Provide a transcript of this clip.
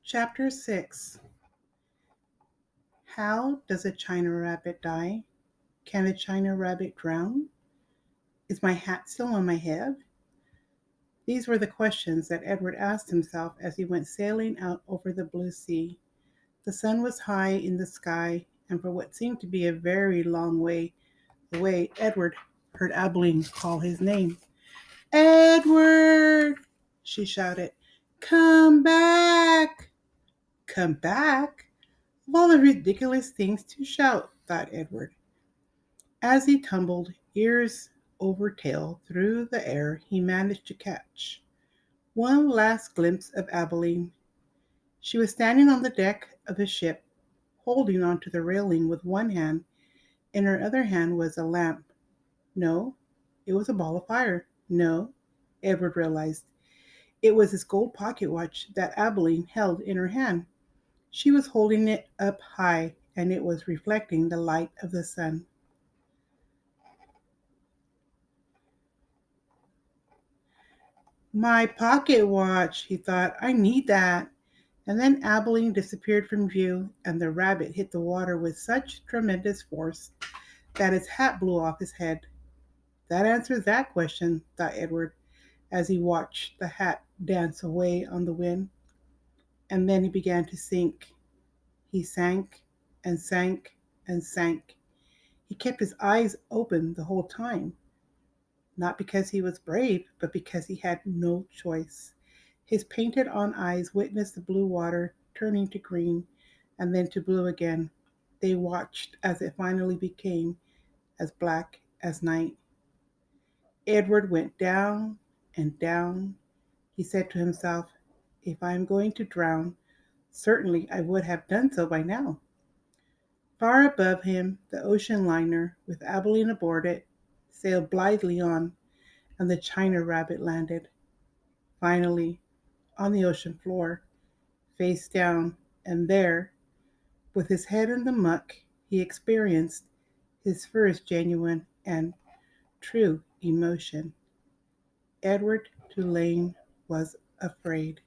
Chapter 6. How does a China rabbit die? Can a China rabbit drown? Is my hat still on my head? These were the questions that Edward asked himself as he went sailing out over the blue sea. The sun was high in the sky, and for what seemed to be a very long way away, Edward heard Abilene call his name. Edward! She shouted. Come back! Come back? Of all the ridiculous things to shout, thought Edward. As he tumbled ears over tail through the air, he managed to catch one last glimpse of Abilene. She was standing on the deck of the ship, holding onto the railing with one hand. In her other hand was a lamp. No, it was a ball of fire. No, Edward realized. It was his gold pocket watch that Abilene held in her hand. She was holding it up high, and it was reflecting the light of the sun. My pocket watch, he thought. I need that. And then Abilene disappeared from view, and the rabbit hit the water with such tremendous force that his hat blew off his head. That answers that question, thought Edward, as he watched the hat dance away on the wind. And then he began to sink. He sank and sank and sank. He kept his eyes open the whole time, not because he was brave, but because he had no choice. His painted on eyes witnessed the blue water turning to green and then to blue again. They watched as it finally became as black as night. Edward went down and down. He said to himself, if I am going to drown, certainly I would have done so by now. Far above him, the ocean liner, with Abilene aboard it, sailed blithely on, and the China rabbit landed, finally, on the ocean floor, face down, and there, with his head in the muck, he experienced his first genuine and true emotion. Edward Tulane was afraid.